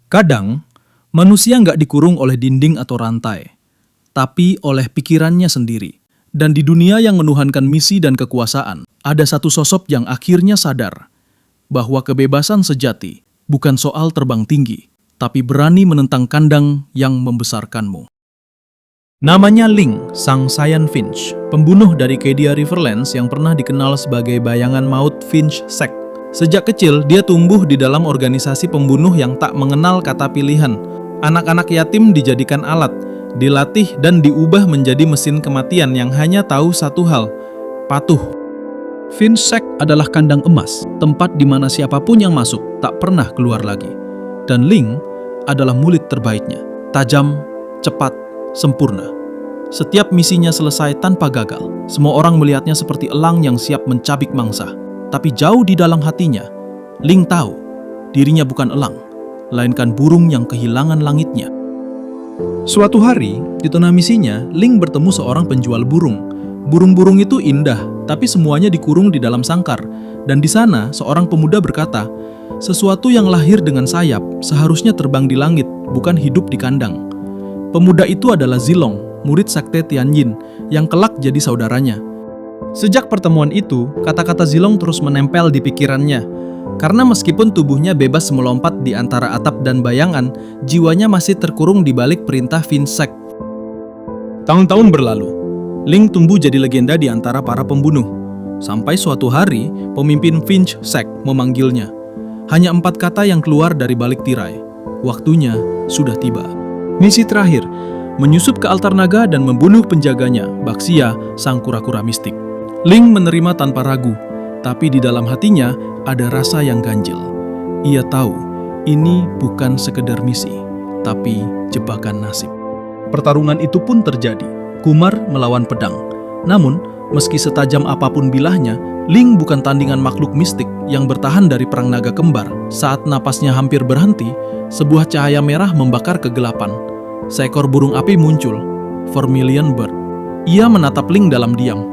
Kadang, manusia nggak dikurung oleh dinding atau rantai, tapi oleh pikirannya sendiri. Dan di dunia yang menuhankan misi dan kekuasaan, ada satu sosok yang akhirnya sadar bahwa kebebasan sejati bukan soal terbang tinggi, tapi berani menentang kandang yang membesarkanmu. Namanya Ling, sang Cyan Finch, pembunuh dari Cadia Riverlands yang pernah dikenal sebagai bayangan maut Finch Sect. Sejak kecil, dia tumbuh di dalam organisasi pembunuh yang tak mengenal kata pilihan. Anak-anak yatim dijadikan alat, dilatih dan diubah menjadi mesin kematian yang hanya tahu satu hal, patuh. Finch Sect adalah kandang emas, tempat di mana siapapun yang masuk tak pernah keluar lagi. Dan Ling adalah murid terbaiknya, tajam, cepat, sempurna. Setiap misinya selesai tanpa gagal. Semua orang melihatnya seperti elang yang siap mencabik mangsa. Tapi jauh di dalam hatinya, Ling tahu dirinya bukan elang, melainkan burung yang kehilangan langitnya. Suatu hari, di tengah misinya, Ling bertemu seorang penjual burung. Burung-burung itu indah, tapi semuanya dikurung di dalam sangkar. Dan di sana, seorang pemuda berkata, sesuatu yang lahir dengan sayap seharusnya terbang di langit, bukan hidup di kandang. Pemuda itu adalah Zilong, murid sekte Tianjin, yang kelak jadi saudaranya. Sejak pertemuan itu, kata-kata Zilong terus menempel di pikirannya. Karena meskipun tubuhnya bebas melompat di antara atap dan bayangan, jiwanya masih terkurung di balik perintah Finch Sect. Tahun-tahun berlalu, Ling tumbuh jadi legenda di antara para pembunuh. Sampai suatu hari, pemimpin Finch Sect memanggilnya. Hanya 4 kata yang keluar dari balik tirai. Waktunya sudah tiba. Misi terakhir, menyusup ke altar naga dan membunuh penjaganya, Baxia, sang kura-kura mistik. Ling menerima tanpa ragu, tapi di dalam hatinya ada rasa yang ganjil. Ia tahu ini bukan sekedar misi, tapi jebakan nasib. Pertarungan itu pun terjadi, Kumar melawan pedang. Namun, meski setajam apapun bilahnya, Ling bukan tandingan makhluk mistik yang bertahan dari perang naga kembar. Saat napasnya hampir berhenti, sebuah cahaya merah membakar kegelapan. Seekor burung api muncul, Vermilion Bird. Ia menatap Ling dalam diam,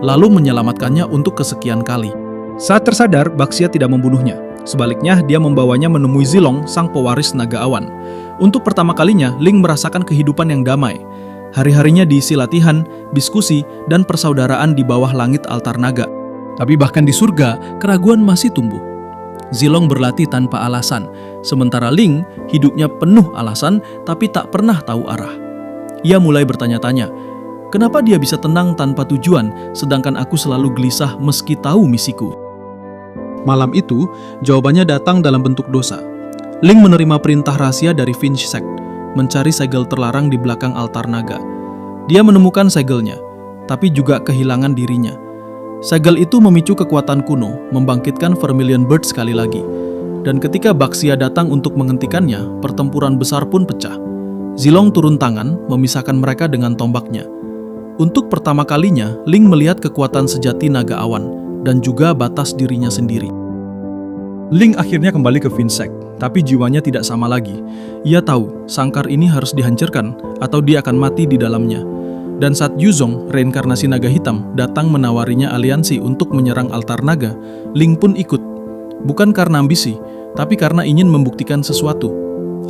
lalu menyelamatkannya untuk kesekian kali. Saat tersadar, Baxia tidak membunuhnya. Sebaliknya, dia membawanya menemui Zilong, sang pewaris naga awan. Untuk pertama kalinya, Ling merasakan kehidupan yang damai. Hari-harinya diisi latihan, diskusi, dan persaudaraan di bawah langit altar naga. Tapi bahkan di surga, keraguan masih tumbuh. Zilong berlatih tanpa alasan, sementara Ling hidupnya penuh alasan tapi tak pernah tahu arah. Ia mulai bertanya-tanya, kenapa dia bisa tenang tanpa tujuan, sedangkan aku selalu gelisah meski tahu misiku? Malam itu, jawabannya datang dalam bentuk dosa. Ling menerima perintah rahasia dari Finch Sect, mencari segel terlarang di belakang altar naga. Dia menemukan segelnya, tapi juga kehilangan dirinya. Segel itu memicu kekuatan kuno, membangkitkan Vermilion Bird sekali lagi. Dan ketika Baxia datang untuk menghentikannya, pertempuran besar pun pecah. Zilong turun tangan, memisahkan mereka dengan tombaknya. Untuk pertama kalinya, Ling melihat kekuatan sejati naga awan, dan juga batas dirinya sendiri. Ling akhirnya kembali ke Finch Sect, tapi jiwanya tidak sama lagi. Ia tahu, sangkar ini harus dihancurkan, atau dia akan mati di dalamnya. Dan saat Yuzong, reinkarnasi naga hitam, datang menawarinya aliansi untuk menyerang altar naga, Ling pun ikut. Bukan karena ambisi, tapi karena ingin membuktikan sesuatu.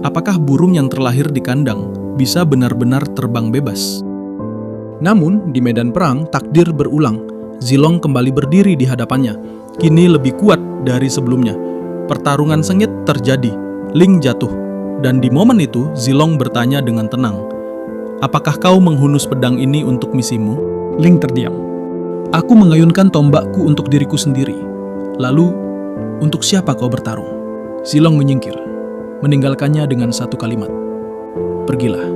Apakah burung yang terlahir di kandang bisa benar-benar terbang bebas? Namun, di medan perang, takdir berulang. Zilong kembali berdiri di hadapannya, kini lebih kuat dari sebelumnya. Pertarungan sengit terjadi, Ling jatuh. Dan di momen itu, Zilong bertanya dengan tenang, apakah kau menghunus pedang ini untuk misimu? Ling terdiam. Aku mengayunkan tombakku untuk diriku sendiri. Lalu, untuk siapa kau bertarung? Zilong menyingkir, meninggalkannya dengan satu kalimat. Pergilah.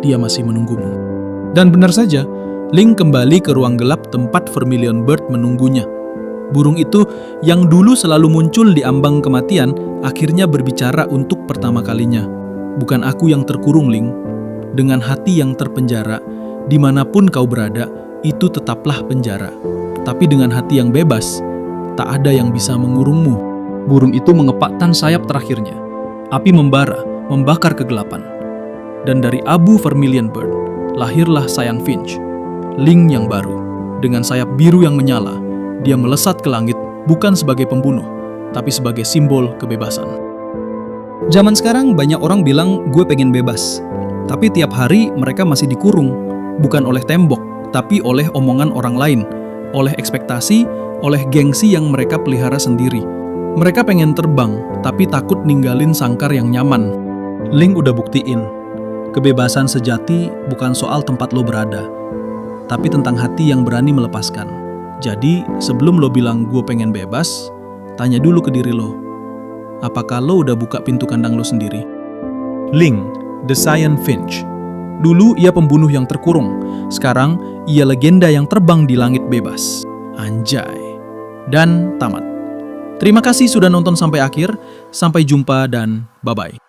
Dia masih menunggumu. Dan benar saja, Ling kembali ke ruang gelap tempat Vermilion Bird menunggunya. Burung itu yang dulu selalu muncul di ambang kematian, akhirnya berbicara untuk pertama kalinya. Bukan aku yang terkurung, Ling. Dengan hati yang terpenjara, dimanapun kau berada, itu tetaplah penjara. Tapi dengan hati yang bebas, tak ada yang bisa mengurungmu. Burung itu mengepakkan sayap terakhirnya. Api membara, membakar kegelapan. Dan dari abu Vermilion Bird, lahirlah Cyan Finch. Ling yang baru, dengan sayap biru yang menyala, dia melesat ke langit bukan sebagai pembunuh, tapi sebagai simbol kebebasan. Zaman sekarang banyak orang bilang gue pengen bebas. Tapi tiap hari mereka masih dikurung. Bukan oleh tembok, tapi oleh omongan orang lain. Oleh ekspektasi, oleh gengsi yang mereka pelihara sendiri. Mereka pengen terbang, tapi takut ninggalin sangkar yang nyaman. Link udah buktiin. Kebebasan sejati bukan soal tempat lo berada, tapi tentang hati yang berani melepaskan. Jadi, sebelum lo bilang gue pengen bebas, tanya dulu ke diri lo. Apakah lo udah buka pintu kandang lo sendiri? Link, The Cyan Finch. Dulu ia pembunuh yang terkurung. Sekarang ia legenda yang terbang di langit bebas. Anjay. Dan tamat. Terima kasih sudah nonton sampai akhir. Sampai jumpa dan bye-bye.